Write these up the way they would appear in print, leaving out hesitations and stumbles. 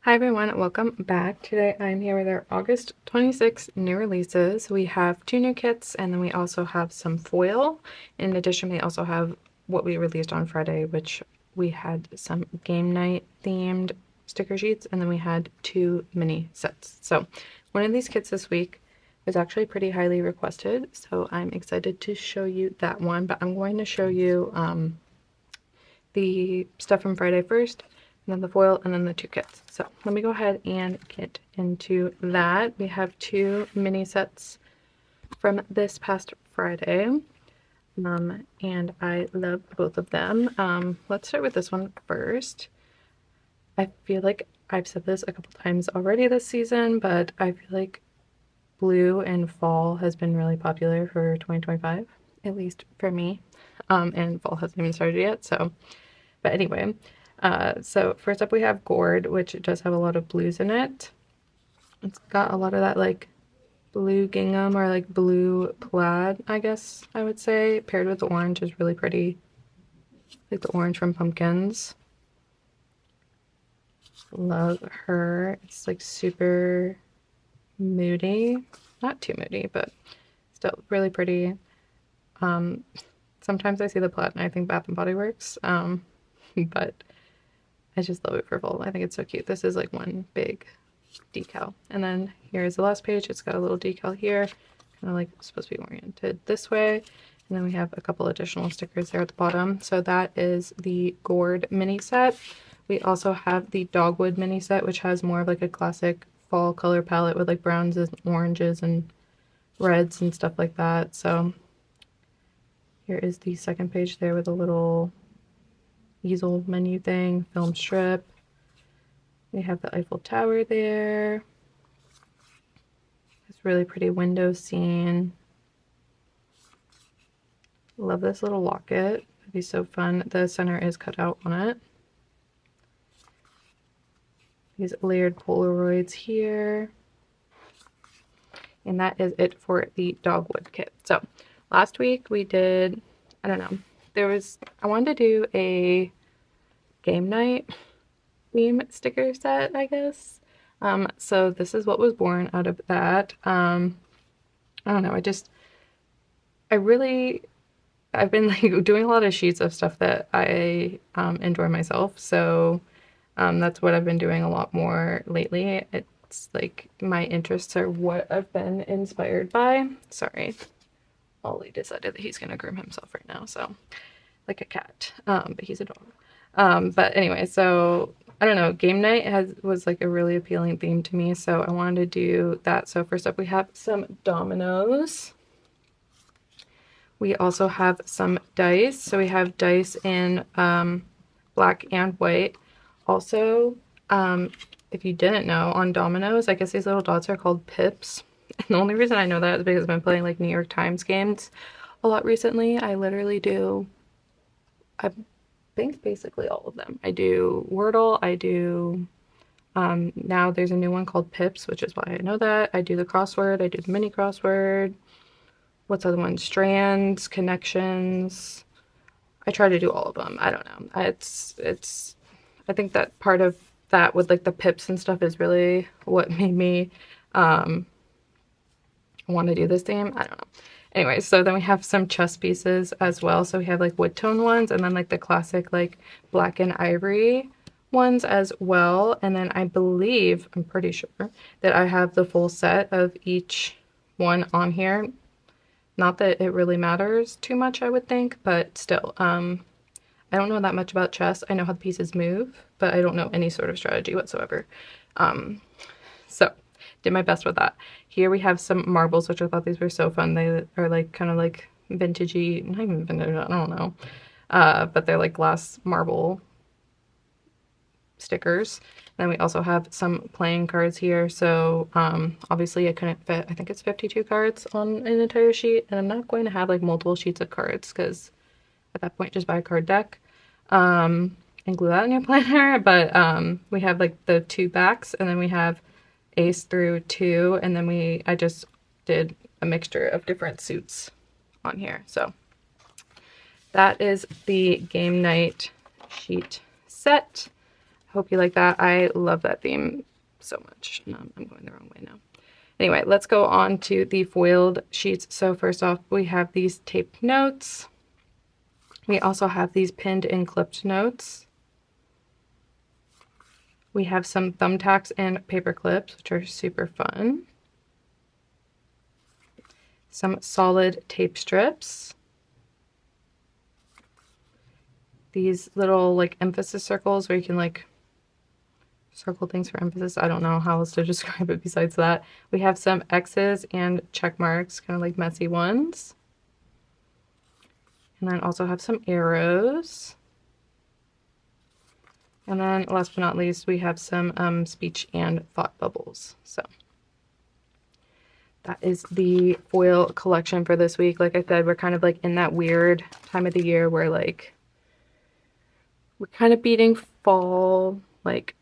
Hi everyone, welcome back. Today I'm here with our August 26th new releases. We have 2 new kits and then we also have some foil. In addition, we also have what we released on Friday, which we had some game night themed sticker sheets, and then we had 2 mini sets. So one of these kits this week was actually pretty highly requested, so I'm excited to show you that one, but I'm going to show you the stuff from Friday first, and then the foil, and then the 2 kits. So let me go ahead and get into that. We have 2 mini sets from this past Friday, and I love both of them. Let's start with this one first. I feel like I've said this a couple times already this season, but I feel like blue and fall has been really popular for 2025, at least for me. And fall hasn't even started yet, so. But anyway, so first up we have Gourd, which does have a lot of blues in it. It's got a lot of that like blue gingham or like blue plaid, I guess I would say, paired with the orange is really pretty. Like the orange from Pumpkins. Love her. It's like super moody. Not too moody, but still really pretty. Sometimes I see the plaid and I think Bath and Body Works. But I just love it for fall. I think it's so cute. This is like one big decal. And then here's the last page. It's got a little decal here, kind of like supposed to be oriented this way. And then we have a couple additional stickers there at the bottom. So that is the Gourd Mini Set. We also have the Dogwood Mini Set, which has more of like a classic fall color palette with like browns and oranges and reds and stuff like that. So here is the second page there with a little easel menu thing, film strip. We have the Eiffel Tower there. This really pretty window scene. Love this little locket. It'd be so fun. The center is cut out on it. These layered Polaroids here. And that is it for the Dogwood kit. So last week we did, I don't know, I wanted to do a game night theme sticker set, I guess. So this is what was born out of that. I don't know, I've been like doing a lot of sheets of stuff that I enjoy myself. So that's what I've been doing a lot more lately. It's like my interests are what I've been inspired by. Sorry. Ollie decided that he's gonna groom himself right now, so like a cat, but he's a dog. But anyway, so I don't know, game night was like a really appealing theme to me, so I wanted to do that. So first up we have some Dominoes. We also have some dice. So we have dice in black and white. Also, if you didn't know, on Dominoes, I guess these little dots are called pips. And the only reason I know that is because I've been playing like New York Times games a lot recently. I literally do, I think basically all of them. I do Wordle, I do, now there's a new one called Pips, which is why I know that. I do the crossword, I do the mini crossword. What's the other one? Strands, connections. I try to do all of them. I don't know. I think that part of that with like the pips and stuff is really what made me, want to do this theme. I don't know. Anyway, so then we have some chess pieces as well. So we have like wood tone ones and then like the classic like black and ivory ones as well. And then I'm pretty sure that I have the full set of each one on here. Not that it really matters too much, I would think, but still, I don't know that much about chess. I know how the pieces move, but I don't know any sort of strategy whatsoever. So did my best with that. Here we have some marbles, which I thought these were so fun. They are like kind of like vintagey, not even vintage, I don't know. But they're like glass marble stickers. Then we also have some playing cards here. So obviously I couldn't fit, I think it's 52 cards on an entire sheet. And I'm not going to have like multiple sheets of cards because at that point just buy a card deck and glue that in your planner. But we have like the 2 backs, and then we have ace through 2, and then I just did a mixture of different suits on here. So that is the game night sheet set. Hope you like that. I love that theme so much. I'm going the wrong way now. Anyway, let's go on to the foiled sheets. So first off, we have these taped notes. We also have these pinned and clipped notes. We have some thumbtacks and paper clips, which are super fun. Some solid tape strips. These little like emphasis circles where you can like circle things for emphasis. I don't know how else to describe it besides that. We have some X's and check marks, kind of like messy ones. And then also have some arrows. And then last but not least, we have some speech and thought bubbles. So that is the foil collection for this week. Like I said, we're kind of like in that weird time of the year where like we're kind of beating fall like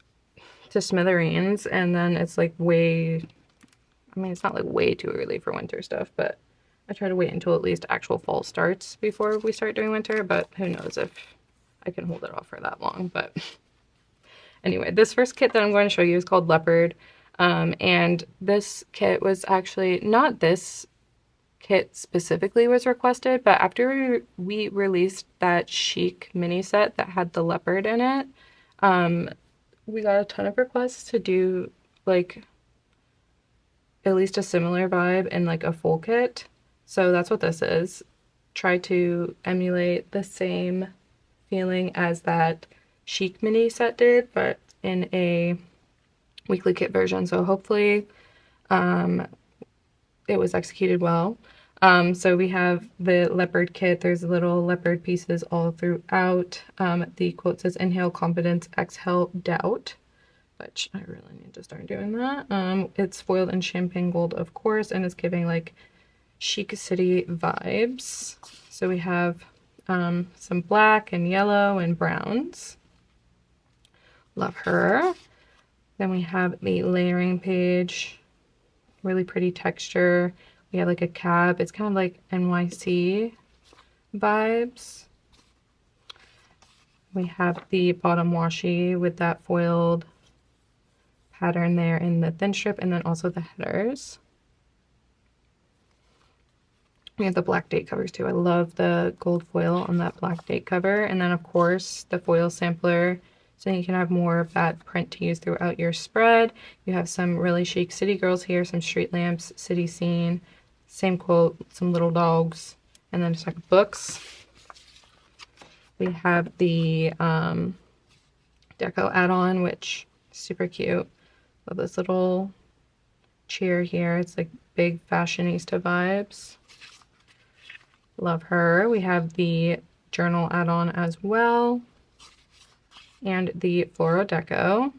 to smithereens, and then it's like way, I mean, it's not like way too early for winter stuff, but I try to wait until at least actual fall starts before we start doing winter, but who knows if I can hold it off for that long. But anyway, this first kit that I'm going to show you is called Leopard, and this kit was actually not this kit specifically was requested, but after we released that chic mini set that had the leopard in it, we got a ton of requests to do like at least a similar vibe in like a full kit. So that's what this is. Try to emulate the same feeling as that chic mini set did, but in a weekly kit version. So hopefully it was executed well. So we have the leopard kit. There's little leopard pieces all throughout. The quote says, "Inhale confidence, exhale doubt," which I really need to start doing that. It's foiled in champagne gold, of course, and it's giving like chic city vibes. So we have some black and yellow and browns. Love her. Then we have the layering page. Really pretty texture. We have like a cab. It's kind of like NYC vibes. We have the bottom washi with that foiled pattern there in the thin strip, and then also the headers. We have the black date covers too. I love the gold foil on that black date cover. And then of course the foil sampler, so you can have more of that print to use throughout your spread. You have some really chic city girls here, some street lamps, city scene, same quote, some little dogs, and then just like books. We have the deco add-on, which is super cute. Love this little chair here. It's like big fashionista vibes. Love her. We have the journal add-on as well, and the Floro Deco. And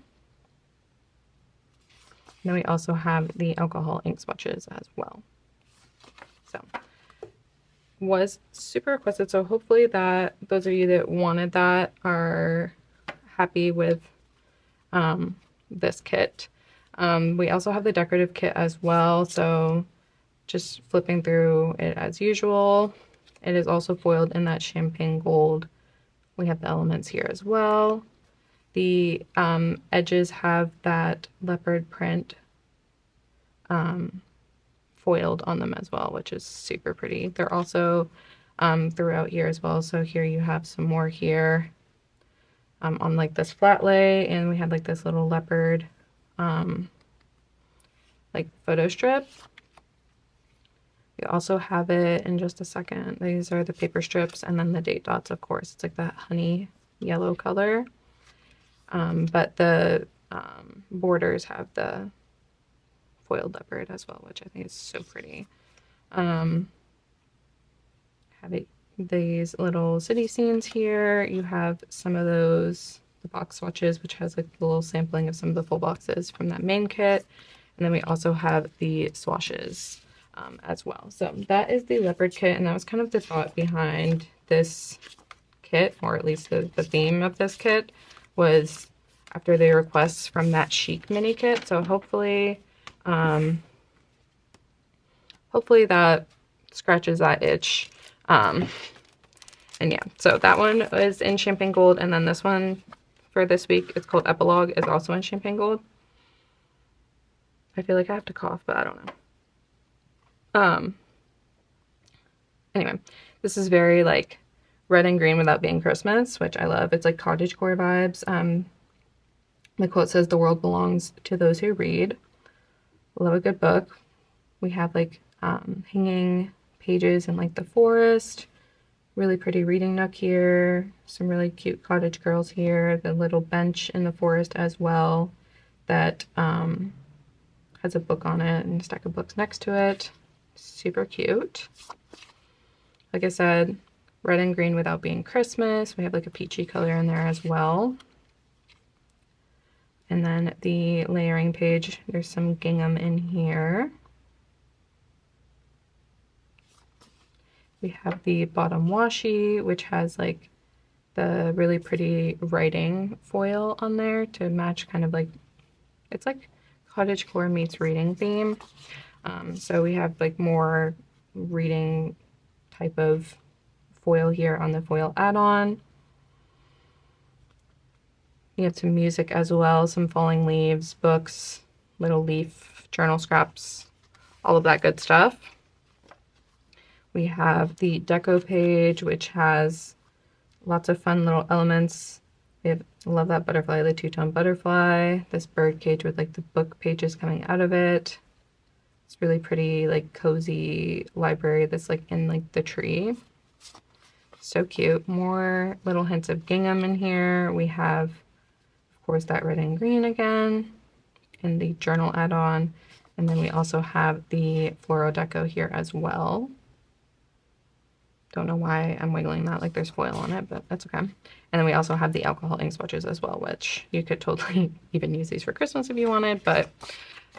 then we also have the alcohol ink swatches as well. So, was super requested. So hopefully that those of you that wanted that are happy with this kit. We also have the decorative kit as well. So just flipping through it as usual. It is also foiled in that champagne gold. We have the elements here as well. The edges have that leopard print foiled on them as well, which is super pretty. They're also throughout here as well. So here you have some more here on like this flat lay, and we had like this little leopard like photo strip. We also have it in just a second. These are the paper strips, and then the date dots, of course. It's like that honey yellow color. But the borders have the foiled leopard as well, which I think is so pretty. Have these little city scenes here. You have some of those, the box swatches, which has like a little sampling of some of the full boxes from that main kit. And then we also have the swashes as well. So that is the leopard kit, and that was kind of the thought behind this kit, or at least the theme of this kit, was after the requests from that chic mini kit. So hopefully hopefully that scratches that itch. And yeah, so that one is in champagne gold, and then this one for this week, it's called Epilogue, is also in champagne gold. I feel like I have to cough, but I don't know. Anyway, this is very like red and green without being Christmas, which I love. It's like cottagecore vibes. The quote says, "The world belongs to those who read." Love a good book. We have like hanging pages in like the forest. Really pretty reading nook here. Some really cute cottage girls here. The little bench in the forest as well that has a book on it and a stack of books next to it. Super cute. Like I said, red and green without being Christmas. We have like a peachy color in there as well. And then the layering page, there's some gingham in here. We have the bottom washi, which has like the really pretty writing foil on there to match kind of like, it's like cottagecore meets reading theme. So we have like more reading type of foil here on the foil add-on. You have some music as well, some falling leaves, books, little leaf, journal scraps, all of that good stuff. We have the deco page, which has lots of fun little elements. We have, love that butterfly, the two-tone butterfly, this bird cage with like the book pages coming out of it. It's really pretty, like cozy library that's like in like the tree. So cute. More little hints of gingham in here. We have, of course, that red and green again in the journal add-on. And then we also have the floral deco here as well. Don't know why I'm wiggling that like there's foil on it, but that's okay. And then we also have the alcohol ink swatches as well, which you could totally even use these for Christmas if you wanted, but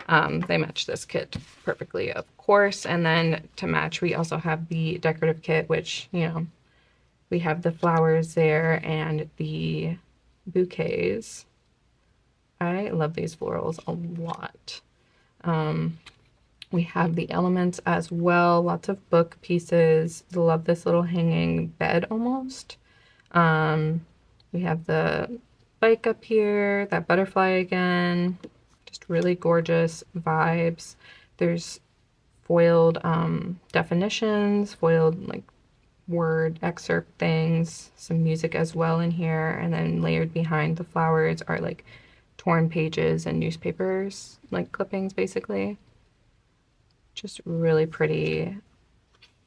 they match this kit perfectly, of course. And then to match, we also have the decorative kit, which, you know, we have the flowers there and the bouquets. I love these florals a lot. We have the elements as well, lots of book pieces. Love this little hanging bed almost. We have the bike up here, that butterfly again, just really gorgeous vibes. There's foiled definitions, foiled like word excerpt things, some music as well in here, and then layered behind the flowers are like torn pages and newspapers, like clippings basically. Just really pretty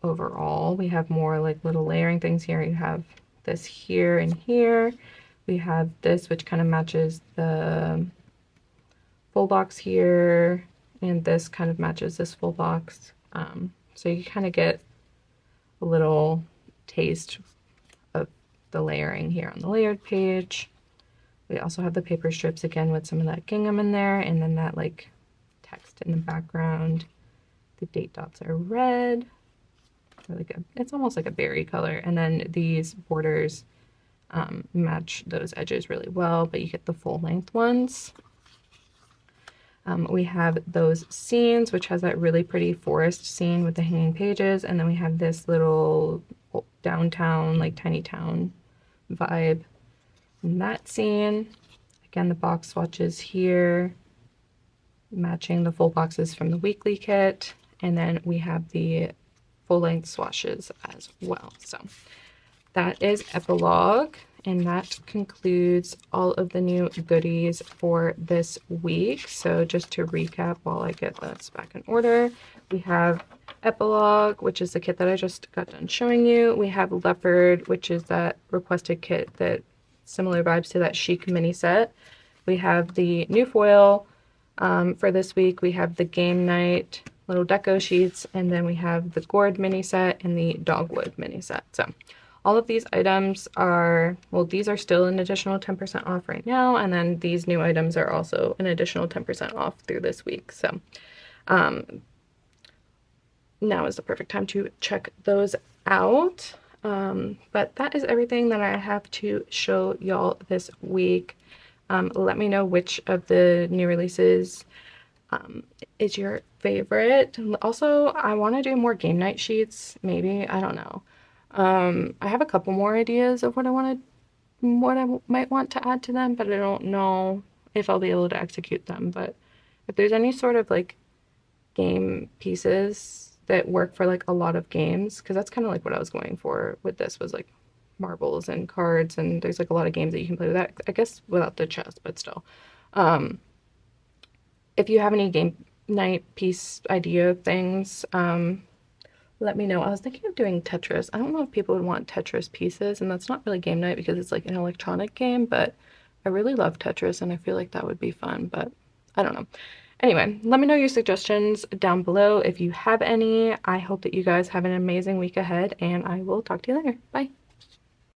overall. We have more like little layering things here. You have this here and here. We have this, which kind of matches the full box here, and this kind of matches this full box. So you kind of get a little taste of the layering here on the layered page. We also have the paper strips again with some of that gingham in there, and then that like text in the background. The date dots are red, really good. It's almost like a berry color, and then these borders match those edges really well, but you get the full length ones. We have those scenes, which has that really pretty forest scene with the hanging pages, and then we have this little downtown, like tiny town vibe in that scene. Again, the box swatches here, matching the full boxes from the weekly kit. And then we have the full-length swatches as well. So that is Epilogue, and that concludes all of the new goodies for this week. So just to recap while I get this back in order, we have Epilogue, which is the kit that I just got done showing you. We have Leopard, which is that requested kit that similar vibes to that chic mini set. We have the new foil for this week. We have the game night little deco sheets, and then we have the Gourd Mini Set and the Dogwood Mini Set. So all of these items are, well, these are still an additional 10% off right now, and then these new items are also an additional 10% off through this week. So now is the perfect time to check those out. But that is everything that I have to show y'all this week. Let me know which of the new releases is your favorite. Also, I want to do more game night sheets, maybe. I don't know. I have a couple more ideas of what I want to what I might want to add to them, but I don't know if I'll be able to execute them. But if there's any sort of like game pieces that work for like a lot of games, because that's kind of like what I was going for with this, was like marbles and cards, and there's like a lot of games that you can play with that, I guess without the chess, but still. If you have any game night piece idea things, let me know. I was thinking of doing Tetris. I don't know if people would want Tetris pieces, and that's not really game night because it's like an electronic game, but I really love Tetris and I feel like that would be fun, but I don't know. Anyway, let me know your suggestions down below if you have any. I hope that you guys have an amazing week ahead, and I will talk to you later. Bye.